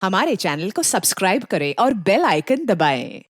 हमारे चैनल को सब्सक्राइब करें और बेल आइकन दबाएं।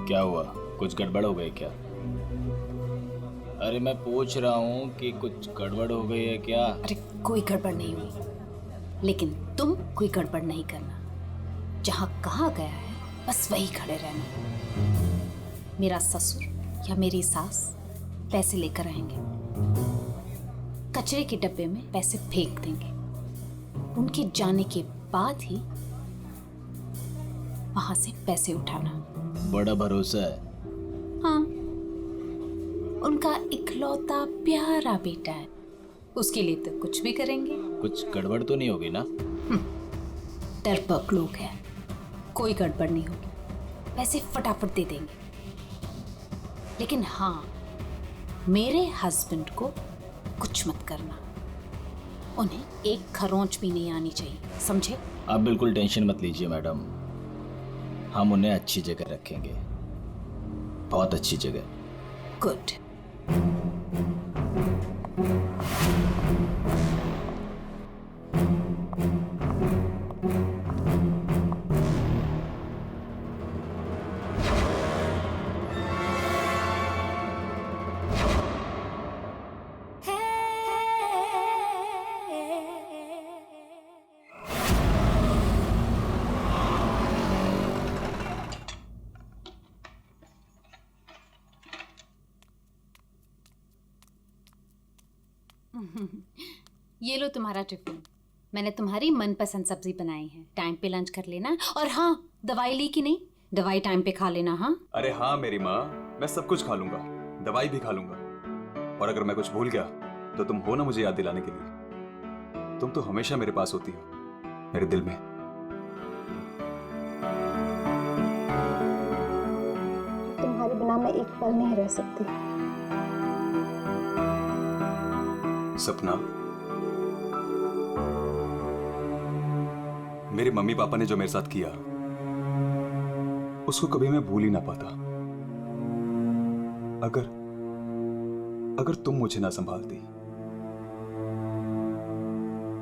क्या हुआ? कुछ गड़बड़ हो गई क्या? अरे मैं पूछ रहा हूँ कि कुछ गड़बड़ हो गई है क्या? अरे कोई गड़बड़ नहीं हुई, लेकिन तुम कोई गड़बड़ नहीं करना। जहाँ कहा गया है बस वही खड़े रहना। मेरा ससुर या मेरी सास पैसे लेकर आएंगे, कचरे के डब्बे में पैसे फेंक देंगे। उनके जाने के बाद ही वहां से पैसे उठाना। बड़ा भरोसा है। हाँ, उनका इकलौता प्यारा बेटा है, उसके लिए तो कुछ भी करेंगे। कुछ गड़बड़ तो नहीं होगी ना? डरपोक लोग हैं, कोई गड़बड़ नहीं होगी, पैसे फटाफट दे देंगे। लेकिन हाँ, मेरे हस्बैंड को कुछ मत करना, उन्हें एक खरोंच भी नहीं आनी चाहिए, समझे? आप बिल्कुल टेंशन मत लीजिए मैडम, हम उन्हें अच्छी जगह रखेंगे, बहुत अच्छी जगह। गुड। ये लो तुम्हारा टिफिन, मैंने तुम्हारी मनपसंद सब्जी बनाई है। टाइम पे लंच कर लेना। और हाँ, दवाई ली कि नहीं? दवाई टाइम पे खा लेना। हाँ अरे हाँ मेरी माँ, मैं सब कुछ खा लूंगा, दवाई भी खा लूंगा। और अगर मैं कुछ भूल गया तो तुम हो ना मुझे याद दिलाने के लिए। तुम तो हमेशा मेरे पास होती हो, मेरे दिल में। तुम्हारे बिना मैं एक पल नहीं रह सकती। सपना, मेरे मम्मी पापा ने जो मेरे साथ किया उसको कभी मैं भूल ही ना पाता। अगर तुम मुझे ना संभालती,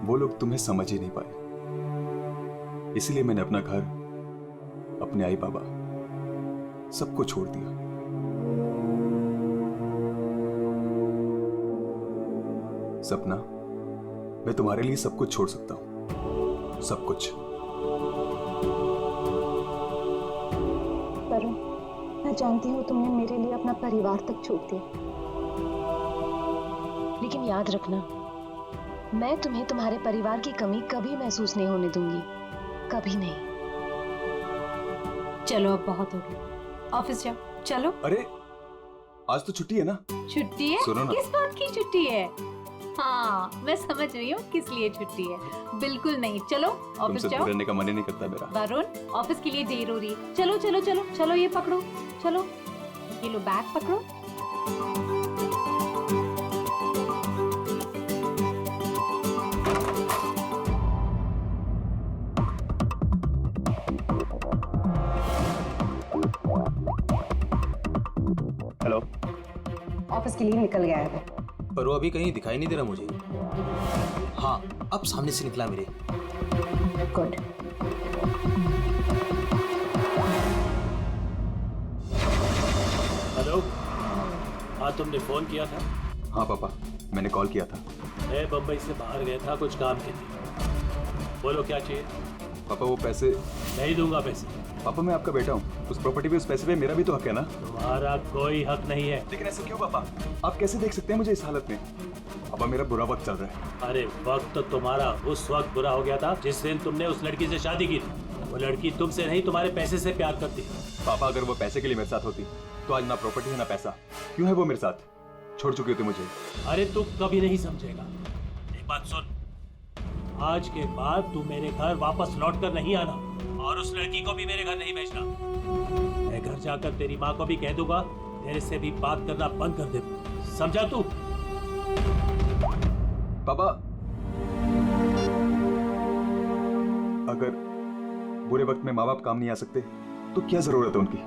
वो लोग तुम्हें समझ ही नहीं पाए। इसलिए मैंने अपना घर, अपने आई बाबा, सबको छोड़ दिया। सपना, मैं तुम्हारे लिए सब कुछ छोड़ सकता हूं, सब कुछ। वरुण, मैं जानती हूँ तुमने मेरे लिए अपना परिवार तक छोड़ दिया, लेकिन याद रखना, मैं तुम्हें तुम्हारे परिवार की कमी कभी महसूस नहीं होने दूंगी, कभी नहीं। चलो, अब बहुत हो गया, ऑफिस जाओ। चलो। अरे आज तो छुट्टी है ना? छुट्टी है? सुनो ना। किस बात की छुट्टी है? हाँ, मैं समझ रही हूँ किस लिए छुट्टी है। बिल्कुल नहीं, चलो ऑफिस तुमसे जाओ। दूर रहने का मन ही नहीं करता मेरा। वरुण, ऑफिस के लिए देर हो रही है। चलो चलो चलो चलो, ये पकड़ो, चलो ये लो, बैग पकड़ो। हेलो। ऑफिस के लिए निकल गया है वो। पर वो अभी कहीं दिखाई नहीं दे रहा मुझे। हाँ, अब सामने से निकला मेरे। गुड। हेलो, हाँ तुमने फोन किया था? हाँ पापा, मैंने कॉल किया था। मैं बम्बई से बाहर गया था कुछ काम के लिए। बोलो क्या चाहिए। पापा वो पैसे। नहीं दूंगा पैसे। पापा मैं आपका बेटा हूँ, उस प्रॉपर्टी पे उस पैसे पे मेरा भी तो हक है ना। तुम्हारा कोई हक नहीं है। लेकिन ऐसा क्यों पापा? आप कैसे देख सकते हैं मुझे इस हालत में? पापा मेरा बुरा वक्त चल रहा है। अरे वक्त तो तुम्हारा उस वक्त बुरा हो गया था जिस दिन तुमने उस लड़की से शादी की थी। वो लड़की तुमसे नहीं तुम्हारे पैसे से प्यार करती। पापा अगर वो पैसे के लिए मेरे साथ होती तो आज ना प्रॉपर्टी है ना पैसा। क्यों है वो मेरे साथ? छोड़ चुके होते मुझे। अरे तू कभी नहीं समझेगा। एक बात सुन, आज के बाद तू मेरे घर वापस लौट कर नहीं आना और उस लड़की को भी मेरे घर नहीं भेजना। मैं घर जाकर तेरी माँ को भी कह दूंगा तेरे से भी बात करना बंद कर दे। समझा तू? पापा अगर बुरे वक्त में माँ बाप काम नहीं आ सकते तो क्या जरूरत है उनकी?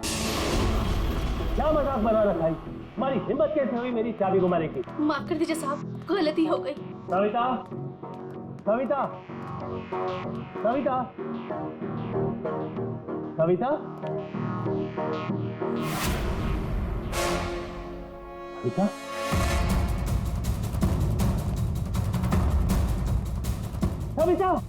क्या मजाक बना रखा है? हमारी हिम्मत कैसे हुई मेरी चाबी घुमाने की? माफ कर दीजिए साहब, गलती हो गई। सविता, सविता, सविता, सविता, सविता, सविता।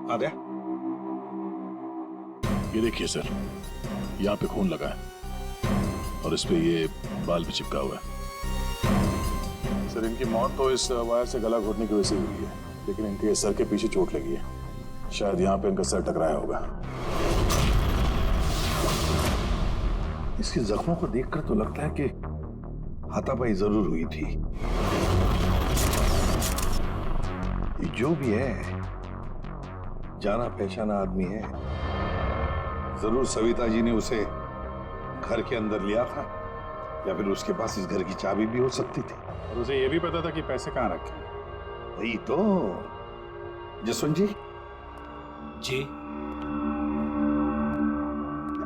आ गया। ये देखिए सर, यहाँ पे खून लगा है और इस पे ये बाल भी चिपका हुआ है। सर इनकी मौत तो इस वायर से गला घोटने की वजह से हुई है, लेकिन इनके सर के पीछे चोट लगी है। शायद यहाँ पे इनका सर टकराया होगा। इसके जख्मों को देखकर तो लगता है कि हाथापाई जरूर हुई थी। ये जो भी है जाना पहचाना आदमी है। जरूर सविता जी ने उसे घर के अंदर लिया था या फिर उसके पास इस घर की चाबी भी हो सकती थी। और उसे ये भी पता था कि पैसे कहाँ रखे हैं। वही तो। जसवंत जी जी,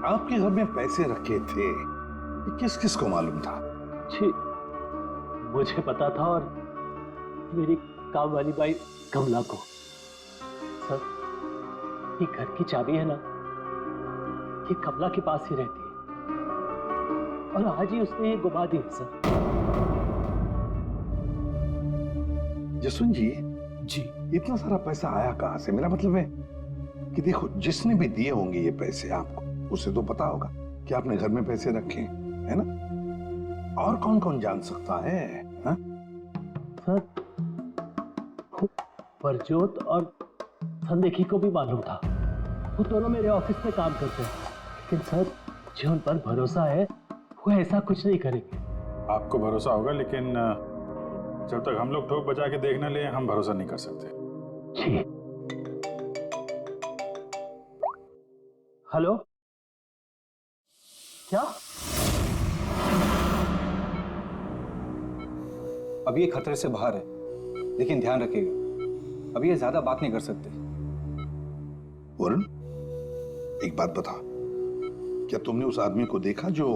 आपके घर में पैसे रखे थे, ये किस किस को मालूम था? जी, मुझे पता था और मेरी काम वाली बाई कमला को। सर, ये घर की चाबी है ना, ये कमला के पास ही रहती है और आज ही उसने ये गुमा दी है सर। जसवंत जी, जी, इतना सारा पैसा आया कहां से? मेरा मतलब है कि देखो, जिसने भी दिए होंगे ये पैसे आपको, उसे तो पता होगा कि आपने घर में पैसे रखे हैं, है ना? और कौन कौन जान सकता है? हा? सर, परजोत और संदेखी को भी मालूम था। वो दोनों मेरे ऑफिस में काम करते हैं, लेकिन सर जो उन पर भरोसा है वो ऐसा कुछ नहीं करेंगे। आपको भरोसा होगा, लेकिन जब तक हम लोग ठोक बजा के देख न ले, हम भरोसा नहीं कर सकते। जी। हेलो, क्या? अभी ये खतरे से बाहर है, लेकिन ध्यान रखिएगा अभी ये ज्यादा बात नहीं कर सकते। वरुण, एक बात बता, क्या तुमने उस आदमी को देखा जो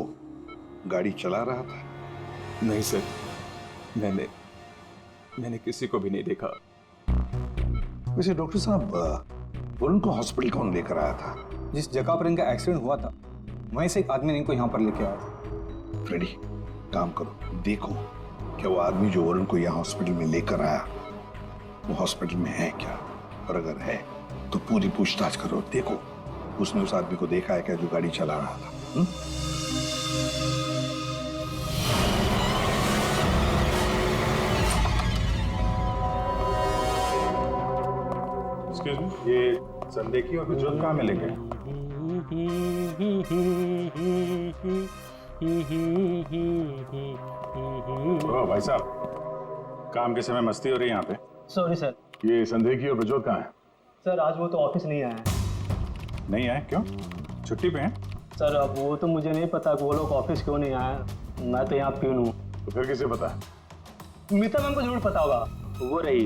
गाड़ी चला रहा था? नहीं सर, मैंने किसी को भी नहीं देखा। वैसे डॉक्टर साहब, वरुण को हॉस्पिटल कौन लेकर आया था? जिस जगह पर इनका एक्सीडेंट हुआ था वहीं से एक आदमी ने इनको यहाँ पर लेके आया था। फ्रेडी, काम करो, देखो क्या वो आदमी जो वरुण को यहाँ हॉस्पिटल में लेकर आया वो हॉस्पिटल में है क्या, और अगर है तो पूरी पूछताछ करो। देखो उसने उस आदमी को देखा है क्या जो गाड़ी चला रहा था? एक्सक्यूज मी, ये संदेखी और गुजरात कहाँ मिलेंगे? ओ भाई साहब, काम के समय मस्ती हो रही है यहाँ पे। Sorry sir. ये संदेखी और गुजरात कहाँ है? सर आज वो तो ऑफिस नहीं आया है। नहीं आए? क्यों? छुट्टी पे हैं? सर अब वो तो मुझे नहीं पता कि वो लोग ऑफिस क्यों नहीं आए। मैं तो यहाँ प्यून हूँ। तो फिर किसे पता? मीता मैम को जरूर पता होगा, वो रही।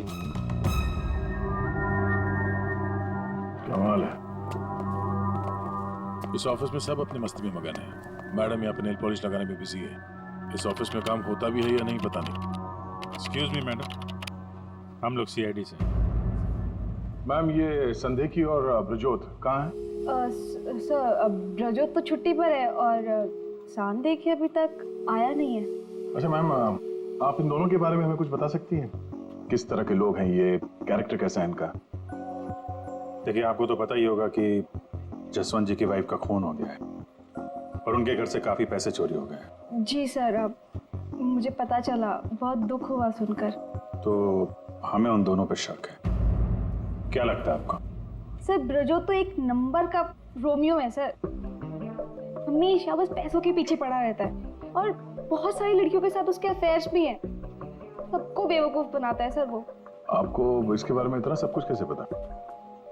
इस ऑफिस में सब अपनी मस्ती में मगन है। मैडम यहाँ पे नेल पॉलिश लगाने में बिजी है। इस ऑफिस में काम होता भी है या नहीं पता नहीं। एक्सक्यूज मी मैडम, हम लोग सीआईडी से। मैम ये संदेकी और ब्रजोत कहाँ है? सर ब्रजोत तो छुट्टी पर है और सांदेकी अभी तक आया नहीं है। अच्छा मैम, आप इन दोनों के बारे में हमें कुछ बता सकती हैं? किस तरह के लोग हैं ये, कैरेक्टर कैसा है इनका? देखिए, आपको तो पता ही होगा कि जसवंत जी की वाइफ का खून हो गया है और उनके घर से काफी पैसे चोरी हो गए हैं। जी सर, अब मुझे पता चला, बहुत दुख हुआ सुनकर। तो हमें उन दोनों पे शक है। क्या लगता है आपको? सर ब्रजोत तो एक नंबर का रोमियो है सर, हमेशा बस पैसों के पीछे पड़ा रहता है और बहुत सारी लड़कियों के साथ उसके अफेयर्स भी हैं। सबको बेवकूफ बनाता है सर वो। आपको इसके बारे में इतना सब कुछ कैसे पता?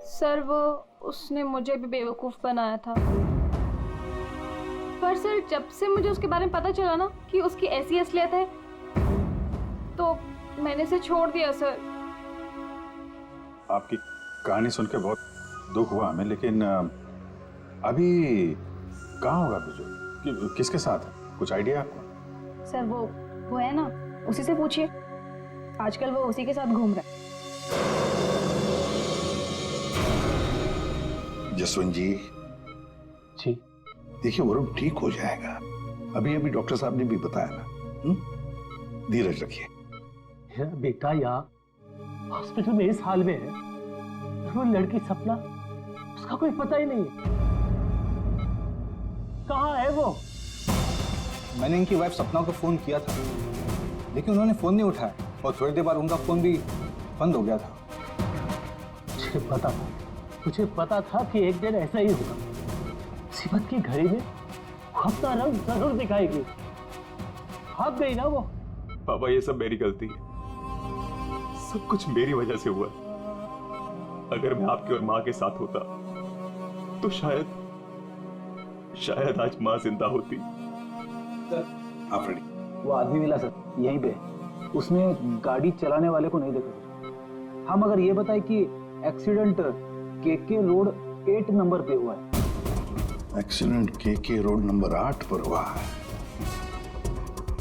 सर वो उसने मुझे भी बेवकूफ बनाया था, पर सर जब से मुझे उसके बारे में पता चला ना कि उसकी ऐसी असलियत है, तो मैंने इसे छोड़ दिया सर। आपकी कहानी सुन के बहुत दुख हुआ हमें, लेकिन अभी कहाँ होगा ब्रजोत? किसके साथ है? कुछ आइडिया आपको? सर वो है ना, उसी से पूछिए, आजकल वो उसी के साथ घूम रहा है। जसवंत जी जी देखिए, वरुण ठीक हो जाएगा। अभी अभी डॉक्टर साहब ने भी बताया ना। धीरज रखिए। बेटा यहाँ हॉस्पिटल में इस हाल में है, वो लड़की सपना, उसका कोई पता ही नहीं है। कहाँ है वो? मैंने इनकी वाइफ सपना को फोन किया था, लेकिन उन्होंने फोन नहीं उठाया और थोड़ी देर बाद उनका फोन भी बंद हो गया था। मुझे पता था कि एक दिन ऐसा ही होगा। मुसीबत की घड़ी में वो अपना रंग जरूर दिखाएगी। भाग गई ना वो। पापा ये सब मेरी गलती है, सब कुछ मेरी वजह से हुआ। अगर मैं आपकी और माँ के साथ होता तो शायद आज माँ जिंदा होती। आप रेडी? वो आदमी मिला सर, यहीं पे। उसने गाड़ी चलाने वाले को नहीं देखा। हम अगर ये बताए कि एक्सीडेंट केके रोड 8 नंबर पे हुआ है। एक्सीडेंट केके रोड नंबर 8 पर हुआ है।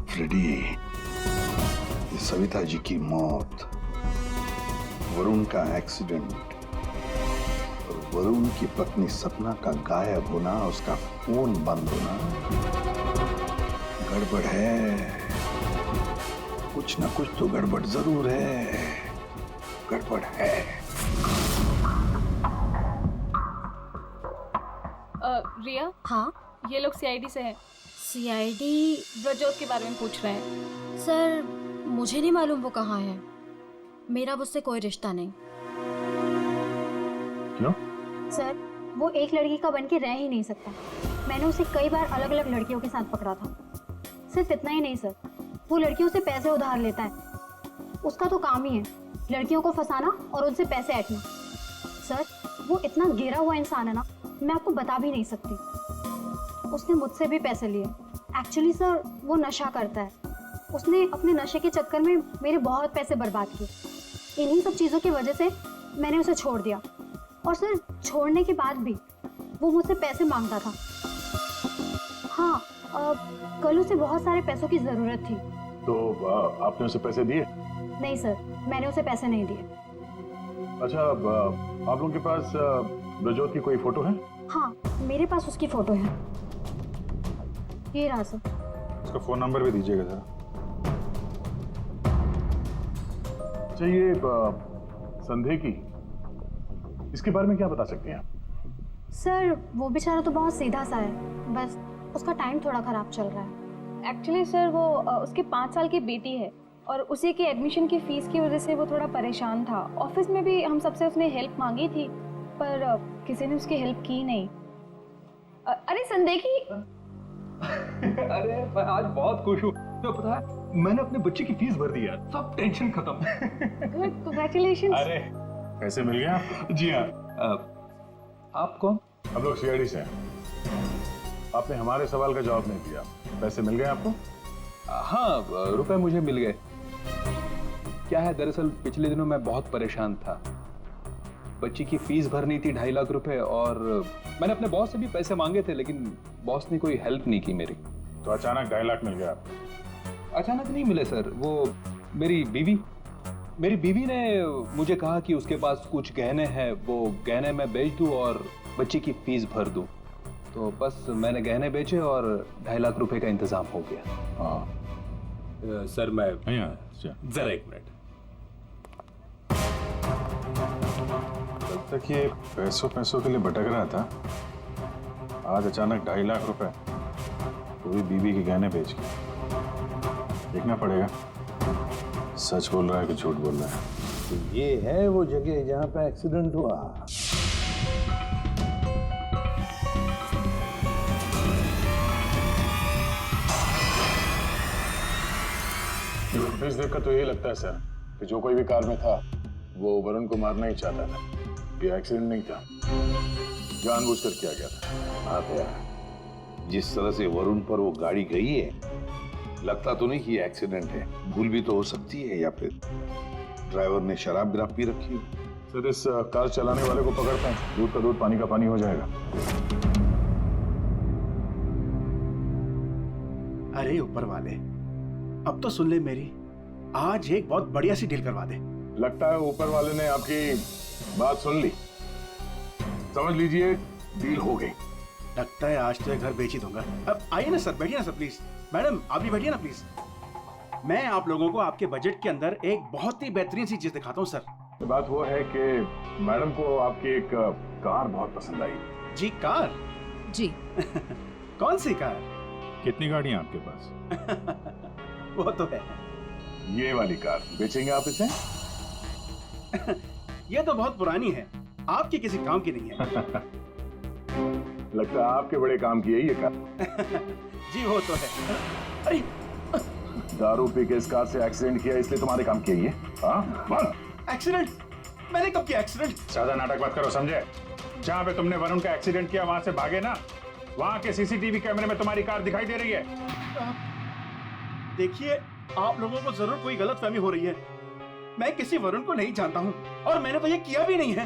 फ्रेडी, ये सविता जी की मौत, वरुण का एक्सीडेंट और वरुण की पत्नी सपना का गायब होना, उसका फोन बंद होना, गड़बड़ है। कुछ ना कुछ तो गड़बड़ जरूर है। गड़बड़ है। रिया, हाँ ये लोग सीआईडी से हैं। सीआईडी? ब्रजोत के बारे में पूछ रहे हैं। सर मुझे नहीं मालूम वो कहाँ है, मेरा उससे कोई रिश्ता नहीं। क्यों? सर वो एक लड़की का बन के रह ही नहीं सकता। मैंने उसे कई बार अलग अलग लड़कियों के साथ पकड़ा था। सिर्फ इतना ही नहीं सर, वो लड़कियों से पैसे उधार लेता है। उसका तो काम ही है लड़कियों को फंसाना और उनसे पैसे ऐंठना। सर वो इतना गिरा हुआ इंसान है ना, मैं आपको बता भी नहीं सकती। उसने मुझसे भी पैसे लिए। एक्चुअली सर वो नशा करता है। उसने अपने नशे के चक्कर में मेरे बहुत पैसे बर्बाद किए। इन्हीं सब चीज़ों की वजह से मैंने उसे छोड़ दिया। और सर छोड़ने के बाद भी वो मुझसे पैसे मांगता था। हाँ, कल उसे बहुत सारे पैसों की ज़रूरत थी। तो आपने उसे पैसे दिए? नहीं सर, मैंने उसे पैसे नहीं दिए। अच्छा, आप लोगों के पास ब्रजोत की कोई फोटो है? हाँ, मेरे पास उसकी फोटो है। ये रहा सर। उसका फोन नंबर भी दीजिएगा जरा। अच्छा, ये संदेकी, इसके बारे में क्या बता सकते हैं आप? सर वो बेचारा तो बहुत सीधा सा है, बस उसका टाइम थोड़ा खराब चल रहा है। एक्चुअली सर वो उसके 5 साल की बेटी है और उसी के एडमिशन की फीस की वजह से वो थोड़ा परेशान था। ऑफिस में भी हम सबसे उसने हेल्प मांगी थी, पर किसी ने उसकी हेल्प की नहीं। अरे संदेकी। अरे मैं आज बहुत खुश हूँ। तो पता है, मैंने अपने बच्चे की फीस भर दी यार, सब टेंशन खत्म। Good, congratulations. अरे पैसे मिल गए आपको? जी हाँ। आप कौन? हम लोग सीआईडी से हैं। आपने हमारे सवाल का जवाब नहीं दिया। पैसे मिल गए आपको? हाँ, रुपए मुझे मिल गए। क्या है, दरअसल पिछले दिनों मैं बहुत परेशान था। बच्ची की फीस भरनी थी 2.5 लाख रुपए, और मैंने अपने बॉस से भी पैसे मांगे थे, लेकिन बॉस ने कोई हेल्प नहीं की मेरी। तो अचानक 2.5 लाख मिल गया आपको? अचानक नहीं मिले सर, वो मेरी बीवी ने मुझे कहा कि उसके पास कुछ गहने हैं, वो गहने मैं बेच दूं और बच्ची की फीस भर दूं। तो बस मैंने गहने बेचे और 2.5 लाख रुपए का इंतजाम हो गया। हाँ सर मैं जरा 1 मिनट। कल तक ये पैसों के लिए भटक रहा था, आज अचानक 2.5 लाख रुपए, वो भी बीवी के गहने बेच के। देखना पड़ेगा सच बोल रहा है कि झूठ बोल रहा है। तो ये है वो जगह जहां पे एक्सीडेंट हुआ। फुटेज देखकर तो यही लगता है सर कि जो कोई भी कार में था वो वरुण को मारना ही चाहता था। ये एक्सीडेंट नहीं था, जानबूझकर किया गया था। हाँ भैया, जिस तरह से वरुण पर वो गाड़ी गई है, लगता तो नहीं कि ये एक्सीडेंट है, भूल भी तो हो सकती है, या फिर ड्राइवर ने शराब विराब पी रखी हो। सर इस कार चलाने वाले को पकड़ते हैं, दूध का दूध पानी का पानी हो जाएगा। अरे ऊपर वाले, अब तो सुन ले मेरी, आज एक बहुत बढ़िया सी डील करवा दे। लगता है ऊपर वाले ने आपकी बात सुन ली, समझ लीजिए डील हो गई। लगता है आज तो घर बेच ही दूंगा। अब आइए ना सर, बैठिए ना सर प्लीज। मैडम आप भी बैठिए ना प्लीज। मैं आप लोगों को आपके बजट के अंदर एक बहुत ही बेहतरीन सी चीज दिखाता हूँ सर। बात वो है कि मैडम को आपकी एक कार बहुत पसंद आई। जी कार? जी। कौन सी कार? कितनी गाड़ियां आपके पास? वो तो है। ये वाली कार बेचेंगे आप इसे? ये तो बहुत पुरानी है, आपके किसी काम की नहीं है। लगता है आपके बड़े काम की है ये कार। जी वो तो है। अरे दारू पी के इस कार से एक्सीडेंट किया इसलिए तुम्हारे काम की है ये? हाँ? एक्सीडेंट? मैंने कब किया एक्सीडेंट? ज्यादा नाटक मत करो, समझे? जहाँ पे तुमने वरुण का एक्सीडेंट किया वहां से भागे ना, वहां के सीसीटीवी कैमरे में तुम्हारी कार दिखाई दे रही है। देखिए, आप लोगों को जरूर कोई गलतफहमी हो रही है। मैं किसी वरुण को नहीं जानता हूं और मैंने तो ये किया भी नहीं है।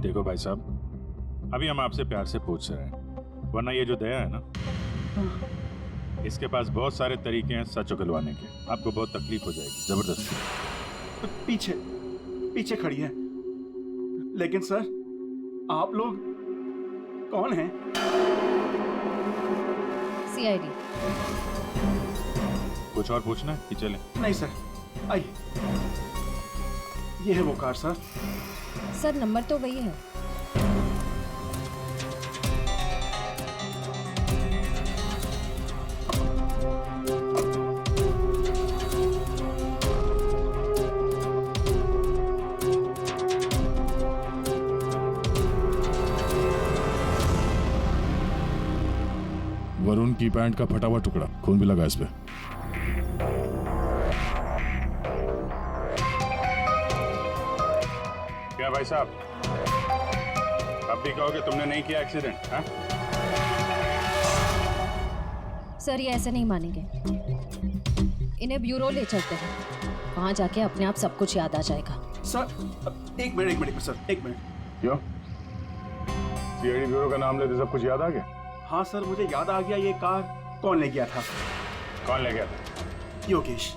देखो भाई साहब, अभी हम आपसे प्यार से पूछ रहे हैं, वरना ये जो दया है ना, इसके पास बहुत सारे तरीके हैं सच उगलवाने के। आपको बहुत तकलीफ हो जाएगी, जबरदस्ती। पीछे खड़ी है। लेकिन सर, आप लोग कौन हैं? सीआईडी। कुछ और पूछना है कि चलें? नहीं सर, आइए। ये है वो कार सर। सर नंबर तो वही है। वरुण की पैंट का फटा हुआ टुकड़ा, खून भी लगा इस पे। क्या भाई साहब, अब भी कहोगे तुमने नहीं किया एक्सीडेंट? हाँ? सर ये ऐसे नहीं मानेंगे, इन्हें ब्यूरो ले चलते हैं, वहां जाके अपने आप सब कुछ याद आ जाएगा। सर एक मिनट सर, एक मिनट। क्यों? सीआईडी ब्यूरो का नाम लेते सब कुछ याद आ गया? हाँ सर, मुझे याद आ गया ये कार कौन ले गया था। कौन ले गया था? योगेश।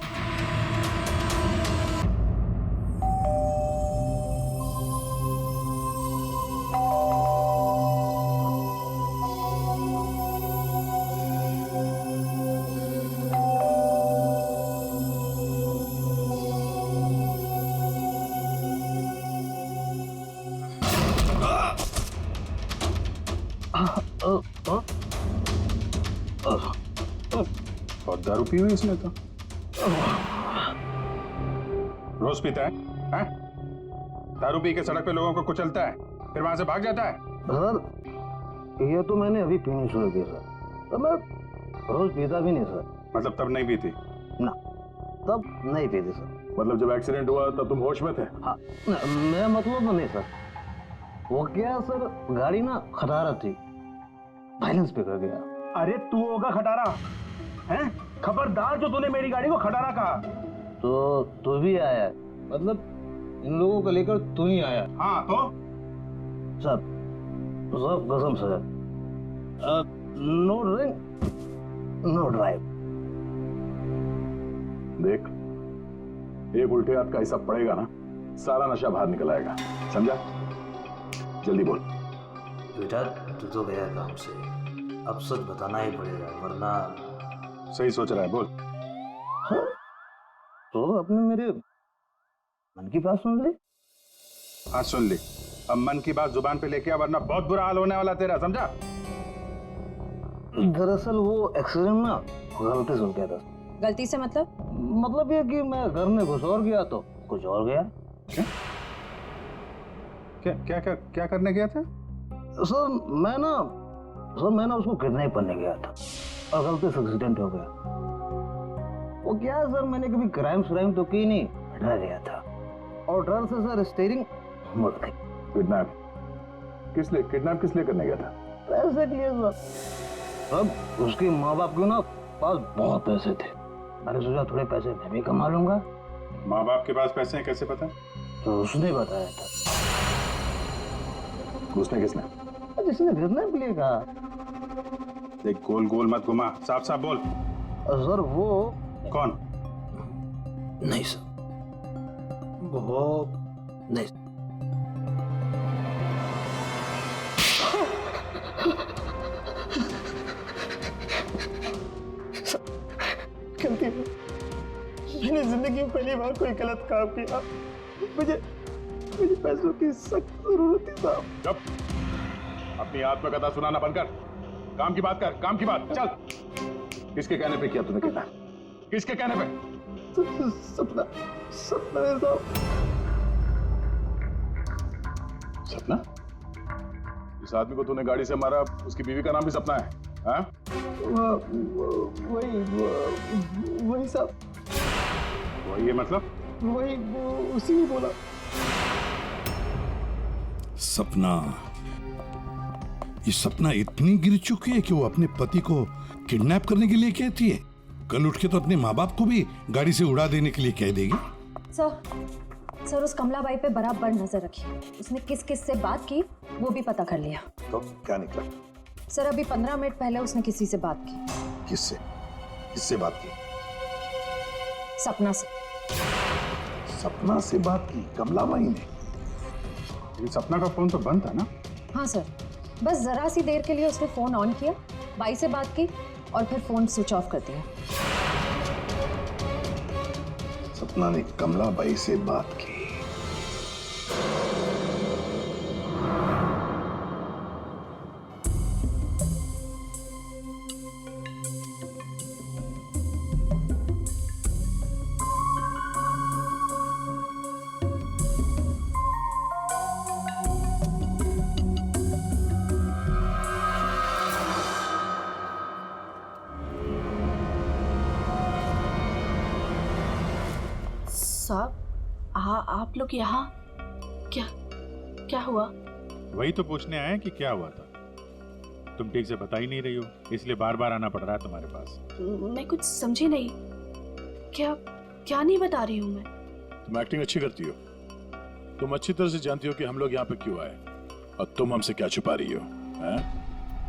बहुत दारू पी हुई इसने तो। रोज पीता है? हैं? दारू पी के सड़क पे लोगों को कुचलता है, फिर वहां से भाग जाता है। सर ये तो मैंने अभी पीनी शुरू की सर, तो मैं रोज पीता भी नहीं सर। मतलब तब नहीं पीती? ना, तब नहीं पीती सर। मतलब जब एक्सीडेंट हुआ तब तुम होश में थे? हाँ, मैं मतलब नहीं सर, वो क्या सर, गाड़ी ना खटारा थी, बैलेंस पे कर गया। अरे तू होगा खटारा हैं? खबरदार जो तूने मेरी गाड़ी को खटारा कहा। तो तू भी आया, मतलब इन लोगों को लेकर तू ही आया। हाँ तो सर कसम से नो ड्रिंक नो ड्राइव। देख, एक उल्टे हाथ का हिसाब पड़ेगा ना, सारा नशा बाहर निकल आएगा, समझा? जल्दी बोल। बेटा तू तो गया काम से, अब सच बताना ही पड़ेगा वरना। सही सोच रहा है, बोल। हाँ? तो अपने मेरे मन की बात सुन ली। हाँ सुन ली, अब मन की बात जुबान पे लेके आ वरना बहुत बुरा हाल होने वाला तेरा, समझा? दरअसल वो एक्सीडेंट ना गलती से हो गया था। गलती से मतलब ये कि मैं घर में घुस और गया तो कुछ और गया। क्या करने गया था? सर मैं ना उसको किडनैप करने गया था और गलती से एक्सीडेंट हो गया। वो क्या है सर, मैंने कभी क्राइम तो की नहीं, डर गया था और डर से सर स्टीयरिंग मुड़ गई। किडनैप किस लिए करने गया था? पैसे के लिए सर। अब उसके माँ बाप के ना पास बहुत पैसे थे, मैंने सोचा थोड़े पैसे मैं भी कमा लूंगा। माँ बाप के पास पैसे हैं कैसे पता? तो उसने बताया था। उसने किसने? जिसने किडनैप के लिए कहा। देख गोल गोल मत घुमा, साफ साफ बोल। सर वो कौन? नहीं सर, वो नहीं। गलती है, मैंने जिंदगी में पहली बार कोई गलत काम किया। मुझे पैसों की सख्त जरूरत थी साहब। जब अपनी आत्मकथा सुनाना बंद कर, काम की बात कर, काम की बात। चल, किसके कहने पे किया तूने किडनैप? किसके कहने पे? सपना है साहब। सपना? इस आदमी को तूने गाड़ी से मारा, उसकी बीवी का नाम भी सपना है? हाँ? वही साहब। वही है मतलब? वही उसी ने बोला। सपना, ये सपना इतनी गिर चुकी है कि वो अपने पति को किडनैप करने के लिए कहती है, कल उठ के तो अपने माँ बाप को भी गाड़ी से उड़ा देने के लिए कह देगी। सर उस कमलाबाई पे बराबर नजर रखिए, उसने किस किस से बात की वो भी पता कर लिया। तो क्या निकला? सर अभी 15 मिनट पहले उसने किसी से बात की। किससे बात की? सपना से। सपना से बात की कमलाबाई ने? सपना का फोन तो बंद था ना? हाँ सर, बस जरा सी देर के लिए उसने फोन ऑन किया, बाई से बात की और फिर फोन स्विच ऑफ कर दिया। सपना ने कमलाबाई से बात की। साहब, आप लोग यहाँ क्या हुआ? वही तो पूछने आए कि क्या हुआ था। तुम ठीक से बता ही नहीं रही हो, इसलिए बार बार आना पड़ रहा है तुम्हारे पास। मैं कुछ समझी नहीं। क्या नहीं बता रही हूँ मैं। तुम एक्टिंग अच्छी करती हो, तुम अच्छी तरह से जानती हो कि हम लोग यहाँ पे क्यों आए और तुम हमसे क्या छुपा रही हो?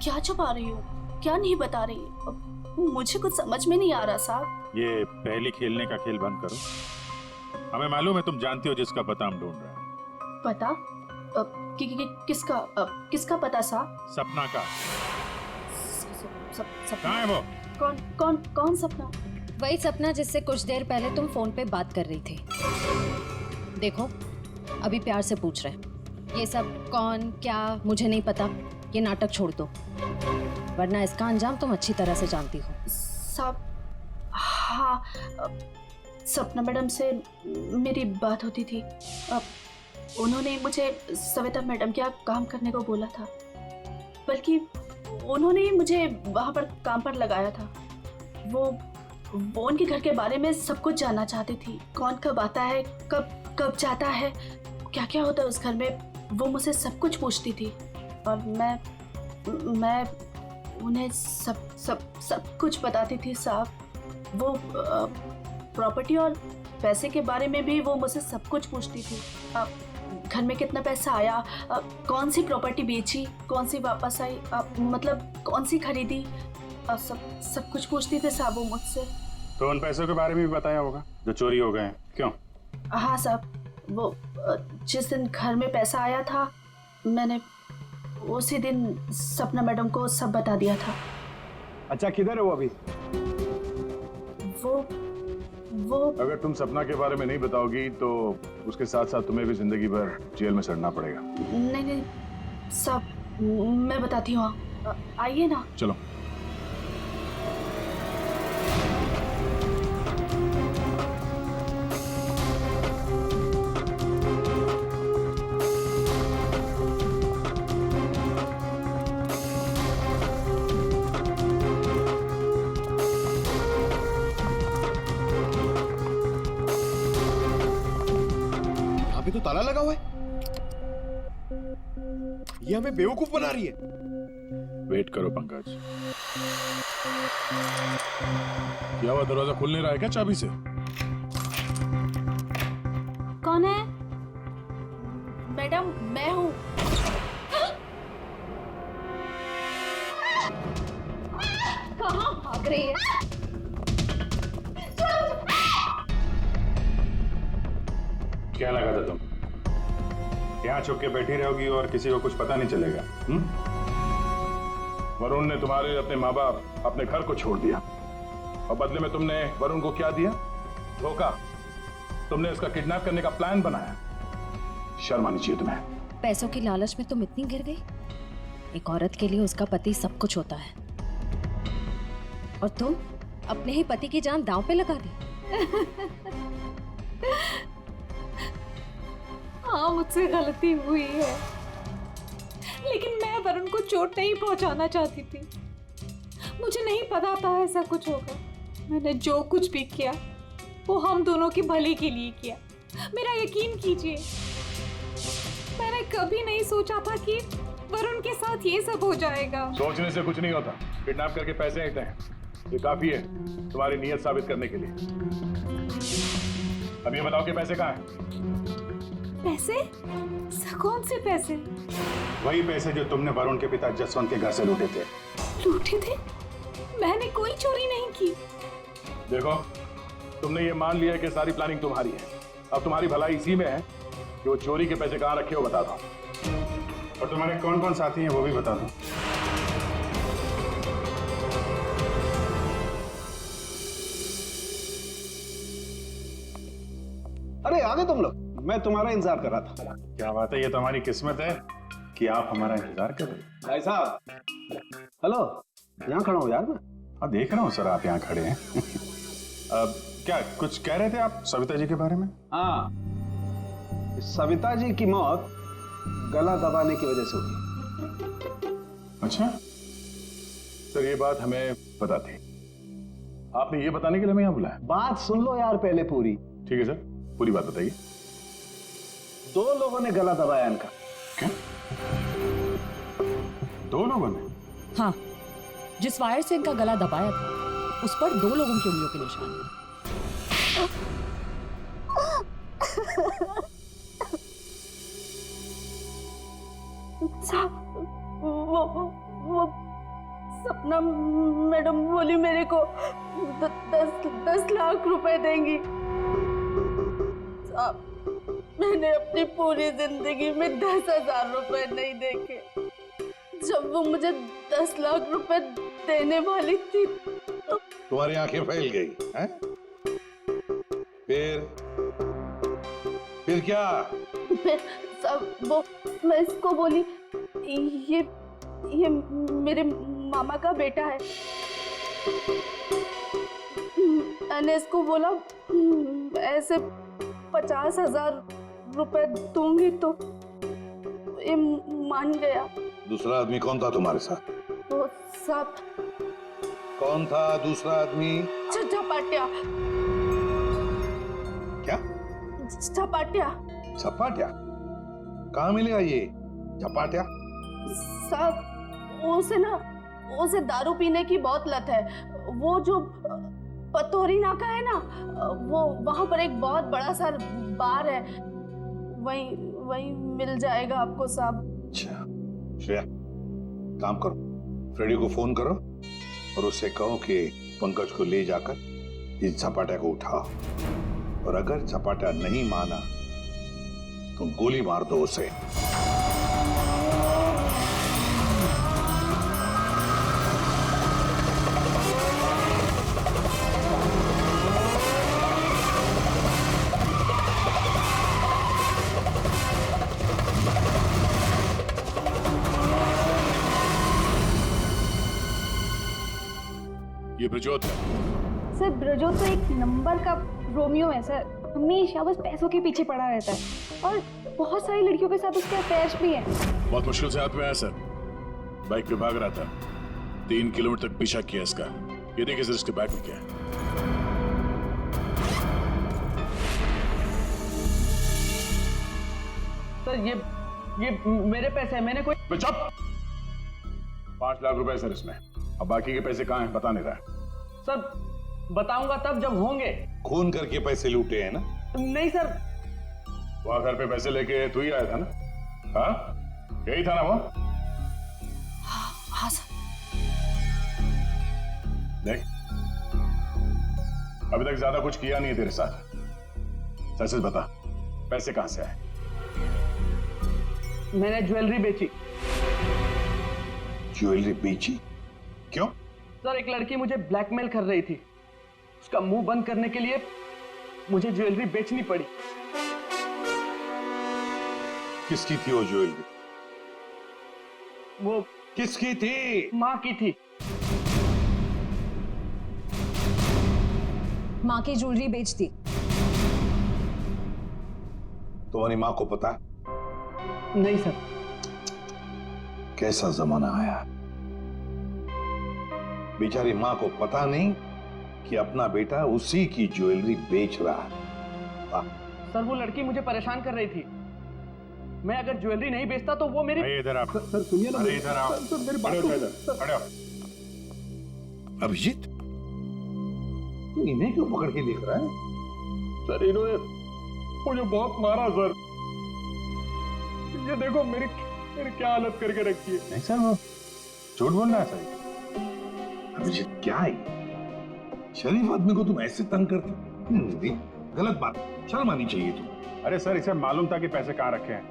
क्या छुपा रही हो? क्या नहीं बता रही? मुझे कुछ समझ में नहीं आ रहा साहब। ये पहली खेलने का खेल बंद करो। हमें मालूम है तुम जानती हो जिसका पता हम ढूंढ रहे हैं। पता? किसका पता साहब? सपना का। सपना? कहाँ है वो? कौन सपना? वही सपना जिससे कुछ देर पहले तुम फोन पे बात कर रही थी। देखो अभी प्यार से पूछ रहे हैं, ये सब कौन क्या मुझे नहीं पता, ये नाटक छोड़ दो वरना इसका अंजाम तुम अच्छी तरह से जानती हो। साहब हाँ, सपना मैडम से मेरी बात होती थी। उन्होंने मुझे सविता मैडम के यहाँ काम करने को बोला था, बल्कि उन्होंने ही मुझे वहाँ पर काम पर लगाया था। वो उनके घर के बारे में सब कुछ जानना चाहती थी, कौन कब आता है, कब जाता है, क्या क्या होता है उस घर में, वो मुझसे सब कुछ पूछती थी और मैं उन्हें सब कुछ बताती थी साहब। वो प्रॉपर्टी और पैसे के बारे में भी वो मुझसे सब कुछ पूछती थी। घर में कितना पैसा आया, कौन सी प्रॉपर्टी बेची, कौन सी वापस आई, मतलब कौन सी खरीदी, सब कुछ पूछती थी साहब वो मुझसे। तो उन पैसों के बारे में भी बताया होगा जो चोरी हो गए हैं, क्यों? हाँ साहब, वो जिस दिन घर में पैसा आया था मैंने उसी दिन सपना मैडम को सब बता दिया था। अच्छा, किधर है वो अभी? वो अगर तुम सपना के बारे में नहीं बताओगी तो उसके साथ साथ तुम्हें भी जिंदगी भर जेल में सड़ना पड़ेगा। नहीं सब मैं बताती हूँ, आइए ना। चलो। तो ताला लगा हुआ है, ये हमें बेवकूफ बना रही है। वेट करो पंकज। क्या हुआ, दरवाजा खुल नहीं रहा है क्या चाबी से? कौन है? मैडम मैं हूँ। कहाँ भाग रही है? क्या लगा था तुम यहाँ छुप के बैठी रहोगी और किसी को कुछ पता नहीं चलेगा? वरुण ने तुम्हारे अपने माँ बाप, अपने घर को छोड़ दिया और बदले में तुमने वरुण को क्या दिया? धोखा। तुमने उसका किडनैप करने का प्लान बनाया। शर्म आनी चाहिए तुम्हें। पैसों की लालच में तुम इतनी गिर गई? एक औरत के लिए उसका पति सब कुछ होता है और तुम अपने ही पति की जान दांव पे लगा दी। हाँ, मुझसे गलती हुई है, लेकिन मैं वरुण को चोट नहीं पहुंचाना चाहती थी। मुझे नहीं पता था ऐसा कुछ होगा। मैंने जो कुछ भी किया वो हम दोनों के भले के लिए किया। मेरा यकीन कीजिए, मैंने कभी नहीं सोचा था कि वरुण के साथ ये सब हो जाएगा। सोचने से कुछ नहीं होता। किडनैप करके पैसे लेते हैं, ये काफी है तुम्हारी नीयत साबित करने के लिए। अब ये बताओ कि पैसे कहाँ हैं? पैसे? कौन से पैसे? वही पैसे जो तुमने वरुण के पिता जसवंत के घर से लूटे थे। लूटे थे? मैंने कोई चोरी नहीं की। देखो, तुमने ये मान लिया है कि सारी प्लानिंग तुम्हारी है। अब तुम्हारी भलाई इसी में है कि वो चोरी के पैसे कहाँ रखे हो बता दो, और तुम्हारे कौन कौन साथी हैं वो भी बता दो। अरे आ गए तुम लोग, मैं तुम्हारा इंतजार कर रहा था। क्या बात है, ये तो हमारी किस्मत है कि आप हमारा इंतजार कर रहे हैं। भाई साहब, हेलो, यहाँ खड़ा हूँ यार मैं। हाँ देख रहा हूँ सर, आप यहाँ खड़े हैं। अब क्या कुछ कह रहे थे आप सविता जी के बारे में? हाँ, सविता जी की मौत गला दबाने की वजह से हुई। अच्छा सर, ये बात हमें पता थी। आपने ये बताने के लिए हमें यहाँ बुलाया? बात सुन लो यार पहले पूरी। ठीक है सर, पूरी बात बताइए। 2 लोगों ने गला दबाया इनका। क्या? 2 लोगों ने? हाँ, जिस वायर से इनका गला दबाया था उस पर 2 लोगों की उंगलियों के निशान हैं। वो सपना मैडम बोली मेरे को 10 लाख रुपए देंगी। साहब, मैंने अपनी पूरी जिंदगी में 10,000 रुपए नहीं देखे। जब वो मुझे 10 लाख रुपए देने वाली थी तो तुम्हारी आंखें फैल गई हैं? फिर क्या? फिर सब वो मैं इसको बोली ये मेरे मामा का बेटा है। मैंने इसको बोला ऐसे 50,000 रुपए दूंगी तो ये मान गया। दूसरा आदमी कौन था तुम्हारे साथ? वो सब कौन था दूसरा आदमी? झपाटिया। क्या? झपाटिया। झपाटिया? कहाँ मिलेगा ये झपाटिया? साहब, उसे दारू पीने की बहुत लत है। वो जो पतोरी नाका है ना, वो वहां पर एक बहुत बड़ा सा बार है, वहीं वहीं मिल जाएगा आपको साहब। अच्छा श्रेया, काम करो, फ्रेडी को फोन करो और उससे कहो कि पंकज को ले जाकर इस झपाटा को उठाओ, और अगर झपाटा नहीं माना तो गोली मार दो उसे। ये ब्रजोत है। सर ब्रजोत तो एक नंबर का रोमियो है सर, हमेशा बस पैसों के पीछे पड़ा रहता है और बहुत सारी लड़कियों के साथ उसके अफेयर्स भी हैं। बहुत मुश्किल से हाथ में आया सर, बाइक पे भाग रहा था, 3 किलोमीटर तक पीछा किया इसका। ये देखिए सर इसके बैग में क्या है। सर ये मेरे पैसे हैं, मैंने कोई। चुप! 5 लाख रुपए सर इसमें, अब बाकी के पैसे कहाँ हैं पता नहीं रहा। सर बताऊंगा तब जब होंगे। खून करके पैसे लूटे हैं ना? नहीं सर। वहां घर पे पैसे लेके तू ही आया था ना? हाँ यही था ना वो? हाँ सर। देख अभी तक ज्यादा कुछ किया नहीं है तेरे साथ, सच सच बता पैसे कहां से आए? मैंने ज्वेलरी बेची। ज्वेलरी बेची? क्यों? सर एक लड़की मुझे ब्लैकमेल कर रही थी, उसका मुंह बंद करने के लिए मुझे ज्वेलरी बेचनी पड़ी। किसकी थी वो ज्वेलरी? वो किसकी थी? माँ की थी। माँ की ज्वेलरी बेच दी। तुम्हारी माँ को पता? नहीं सर। कैसा जमाना आया, बेचारी माँ को पता नहीं कि अपना बेटा उसी की ज्वेलरी बेच रहा है। सर वो लड़की मुझे परेशान कर रही थी, मैं अगर ज्वेलरी नहीं बेचता तो वो मेरी। इधर आप। सर सुनिए ना। अरे इधर आओ। सर मेरी बात खड़े हो। अभिजीत तू इन्हें क्यों पकड़ के देख रहा है? सर इन्होंने मुझे बहुत मारा सर, ये देखो मेरी क्या हालत करके रखी है। नहीं सर वो झूठ बोल रहा है सर। अभिजीत क्या है, शरीफ आदमी को तुम ऐसे तंग करते? नहीं, गलत बात, शर्म आनी चाहिए तुम। अरे सर इसे मालूम था कि पैसे कहाँ रखे हैं।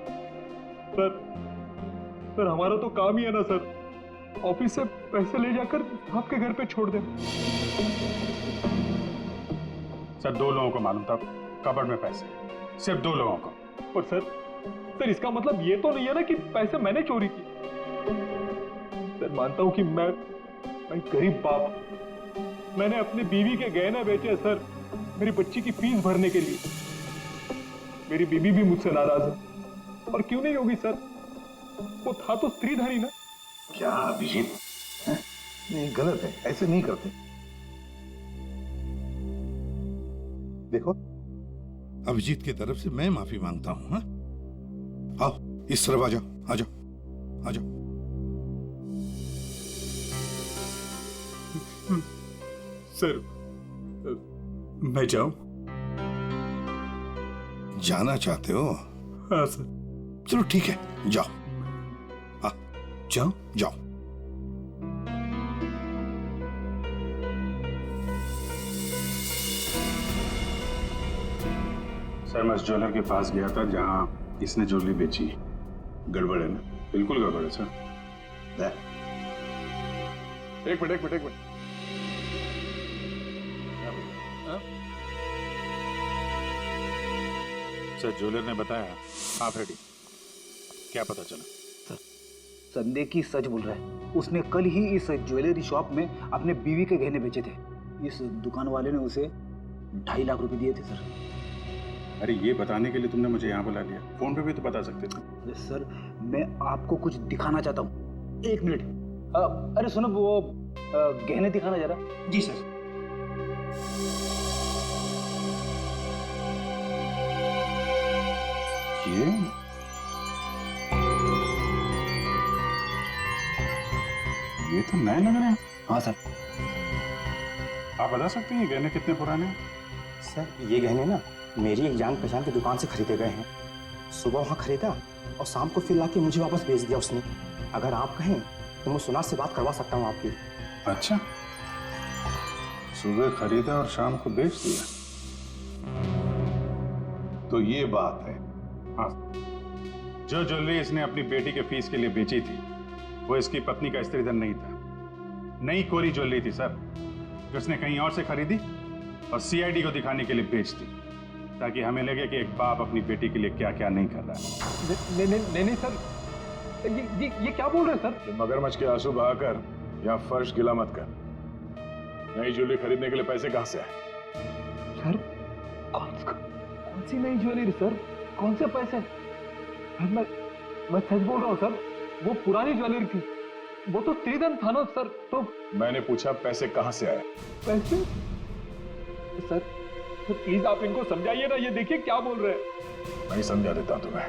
सर हमारा तो काम ही है ना सर, ऑफिस से पैसे ले जाकर आपके घर पे छोड़ दें। सर 2 लोगों को मालूम था कबर्ड में पैसे, सिर्फ 2 लोगों को। और सर इसका मतलब ये तो नहीं है ना कि पैसे मैंने चोरी की। सर मानता हूं कि मैं गरीब बाप, मैंने अपनी बीवी के गहने बेचे सर मेरी बच्ची की फीस भरने के लिए। मेरी बीवी भी मुझसे नाराज है, और क्यों नहीं होगी सर, वो था तो स्त्रीधरी ना। क्या अभिजीत, नहीं गलत है, ऐसे नहीं करते। देखो अभिजीत की तरफ से मैं माफी मांगता हूं। हाँ? आओ इस तरफ आ जाओ, आ जाओ, आ जाओ। सर मैं जाऊं? जाना चाहते हो? हाँ सर। चलो ठीक है, जाओ। जाओ जाओ। सर मैं उस ज्वेलर के पास गया था जहां इसने ज्वेलरी बेची। गड़बड़ है ना? बिल्कुल गड़बड़ है सर। एक मिनट सर ज्वेलर ने बताया आप रेडी, क्या पता चला? संदेह की सच बोल रहा है, उसने कल ही इस ज्वेलरी शॉप में अपने बीवी के गहने बेचे थे। इस दुकान वाले ने उसे 2.5 लाख रुपए दिए थे सर। अरे ये बताने के लिए तुमने मुझे यहाँ बुला लिया, फोन पे भी तो बता सकते थे। अरे सर मैं आपको कुछ दिखाना चाहता हूँ, 1 मिनट। अरे सुनो वो गहने दिखाना जरा। जी सर। ये तो नए लग रहे हैं। हाँ सर। आप बता सकते हैं ये गहने कितने पुराने हैं? सर ये गहने ना मेरी एक जान पहचान की दुकान से खरीदे गए हैं। सुबह वहाँ खरीदा और शाम को फिर लाके मुझे वापस भेज दिया उसने। अगर आप कहें तो मैं सुनार से बात करवा सकता हूँ आपकी। अच्छा, सुबह खरीदा और शाम को बेच दिया, तो ये बात है। हाँ, जो ज्वेलरी इसने अपनी बेटी के फीस के लिए बेची थी वो इसकी पत्नी का स्त्रीधन नहीं था, नई कोरी ज्वेलरी थी सर, जो उसने कहीं और से खरीदी और सीआईडी को दिखाने के लिए बेच दी, ताकि हमें लगे कि एक बाप अपनी बेटी के लिए क्या क्या नहीं कर रहा है। नहीं सर, ये क्या बोल रहे हैं सर? मगरमच्छ के आंसू बहाकर यहाँ फर्श गिला मत कर। नई ज्वेलरी खरीदने के लिए पैसे कहाँ से आए? सर कौन सी नई ज्वेलरी सर? कौन से पैसे? मैं सच बोल रहा हूँ सर, वो पुरानी ज्वेलरी थी, वो तो स्त्रीधन था ना सर। तो मैंने पूछा पैसे कहाँ से आए? पैसे? सर प्लीज आप इनको समझाइए ना, ये देखिए क्या बोल रहे हैं। मैं समझा देता हूं तुम्हें।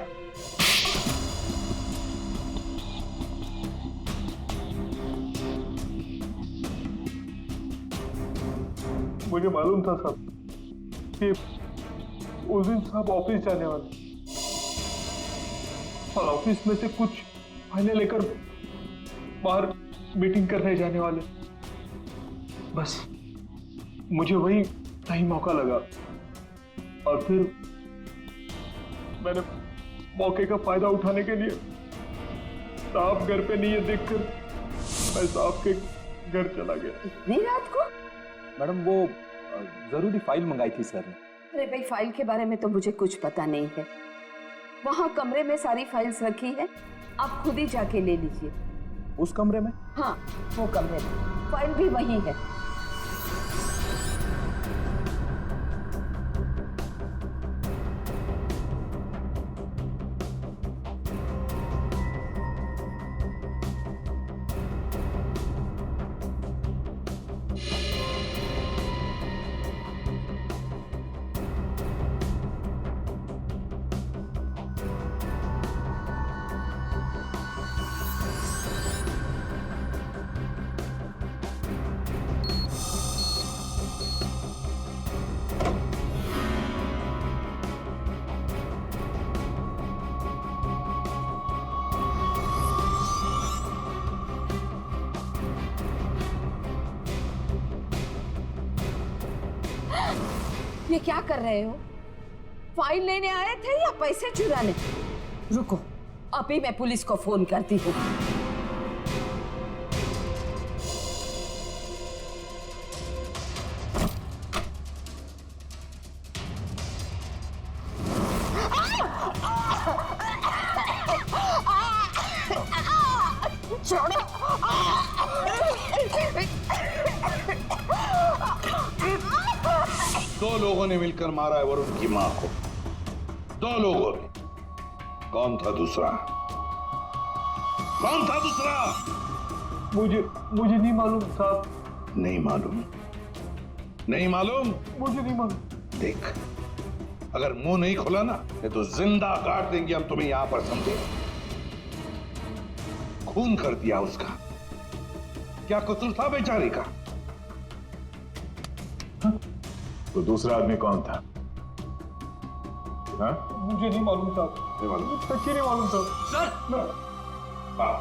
मुझे मालूम था साहब कि उस दिन साहब ऑफिस जाने वाले और ऑफिस में से कुछ फाइलें लेकर बाहर मीटिंग करने जाने वाले। बस मुझे वही सही मौका लगा और फिर मैंने मौके का फायदा उठाने के लिए साहब घर पे नहीं है देखकर मैं साहब के घर चला गया। नहीं रात को? मैडम वो जरूरी फाइल मंगाई थी सर ने। अरे भाई फाइल के बारे में तो मुझे कुछ पता नहीं है। वहाँ कमरे में सारी फाइल्स रखी है, आप खुद ही जाके ले लीजिए। उस कमरे में? हाँ वो कमरे में, फाइल भी वहीं है। ये क्या कर रहे हो? फाइल लेने आए थे या पैसे चुराने? रुको, अभी मैं पुलिस को फोन करती हूँ। छोड़ो। दो लोगों ने मिलकर मारा है वरुण की मां को। दो लोगों ने। कौन था दूसरा? कौन था दूसरा? मुझे नहीं मालूम साहब। नहीं मालूम? नहीं मालूम? मुझे नहीं मालूम। देख, अगर मुंह नहीं खुला ना तो जिंदा काट देंगे हम तुम्हें यहां पर, समझे? खून कर दिया उसका। क्या कसूर था बेचारे का? तो दूसरा आदमी कौन था? हाँ? मुझे नहीं मालूम साहब। नहीं मालूम? सच्ची नहीं मालूम साहब। सर! हाँ।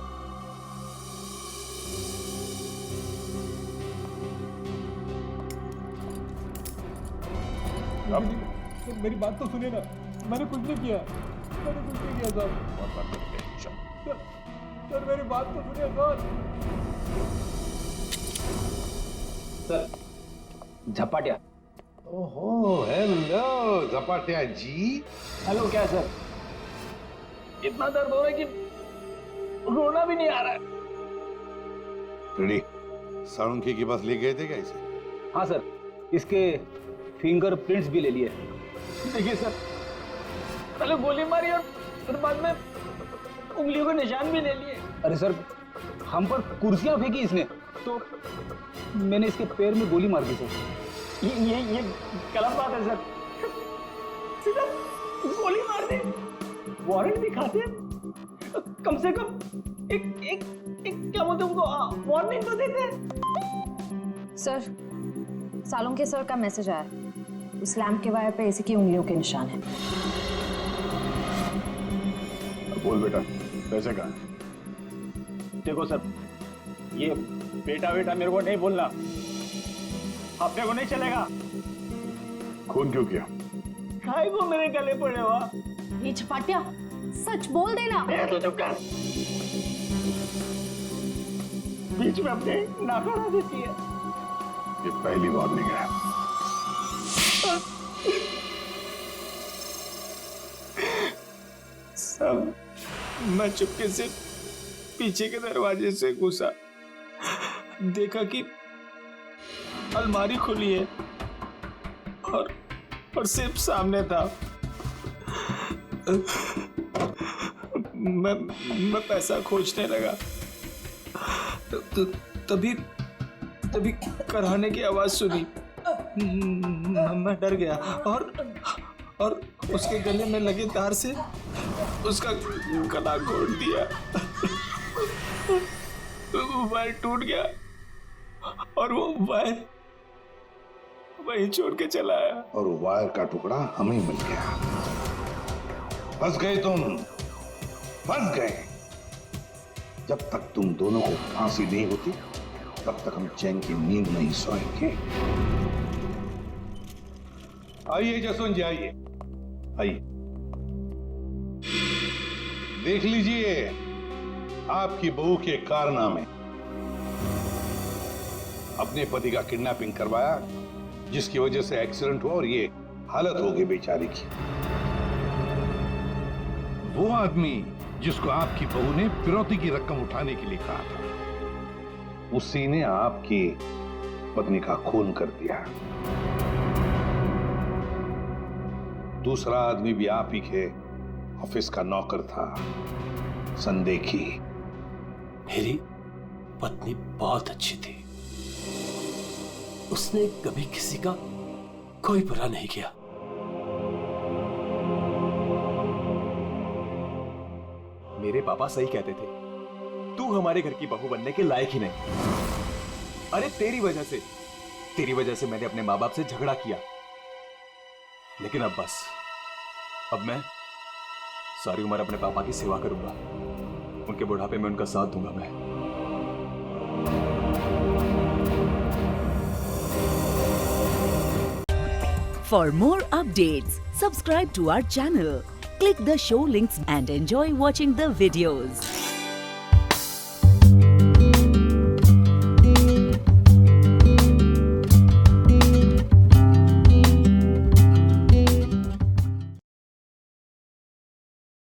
मेरी बात तो सुनिए ना, मैंने कुछ नहीं किया। मैंने कुछ नहीं किया साहब। सर मेरी बात तो सुनिए सर। झपाटिया। ओहो, हेलो झपाटिया जी। हेलो, क्या सर? इतना दर्द हो रहा है कि रोना भी नहीं आ रहा है। रेडी? साळुंखे के पास ले गए थे क्या इसे? हाँ सर, इसके फिंगरप्रिंट्स भी ले लिए। देखिए सर, पहले गोली मारी और फिर बाद में उंगलियों के निशान भी ले लिए। अरे सर, हम पर कुर्सियां फेंकी इसने, तो मैंने इसके पैर में गोली मार दी सर। ये गलत बात है सर। सीधा गोली मार दे, वारंट दिखाते, कम से कम एक क्या बोलते उनको वार्निंग तो देते। सर, सालोंके सर का मैसेज आया। उस लैम्प के वायर पे इसी की उंगलियों के निशान हैं। बोल बेटा, पैसे कहाँ? देखो सर, ये बेटा बेटा मेरे को नहीं बोलना, अपने को नहीं चलेगा। खून क्यों किया? खाए को मेरे गले पड़े हुआ। ये छपाटिया, सच बोल देना। तो चुप कर, बीच में अपने नाक अड़ा देती है। ये पहली वार्निंग है। सब मैं चुपके से पीछे के दरवाजे से घुसा, देखा कि अलमारी खुली है और सिर्फ सामने था। मैं पैसा खोजने लगा, तभी कराने की आवाज सुनी। मैं डर गया और उसके गले में लगे तार से उसका गला घोट दिया। वायर टूट गया और वो वायर वहीं छोड़ के चला आया। और वो वायर का टुकड़ा हमें मिल गया। फंस गए तुम, फंस गए। जब तक तुम दोनों को फांसी नहीं होती तब तक हम चैन की नींद नहीं सोएंगे। आइए जसवंत जी, आइए आइए, देख लीजिए आपकी बहू के कारनामे। अपने पति का किडनैपिंग करवाया, जिसकी वजह से एक्सीडेंट हुआ और ये हालत हो गई बेचारी की। वो आदमी जिसको आपकी बहू ने फिरौती की रकम उठाने के लिए कहा था, उसी ने आपकी पत्नी का खून कर दिया। दूसरा आदमी भी आप ही के ऑफिस का नौकर था, संदेखी। मेरी पत्नी बहुत अच्छी थी, उसने कभी किसी का कोई बुरा नहीं किया। मेरे पापा सही कहते थे, तू हमारे घर की बहू बनने के लायक ही नहीं। अरे तेरी वजह से मैंने अपने माँ बाप से झगड़ा किया, लेकिन अब बस, अब मैं सारी उम्र अपने पापा की सेवा करूंगा। उनके बुढ़ापे में उनका साथ दूंगा मैं। For more updates, subscribe to our channel, click the show links and enjoy watching the videos.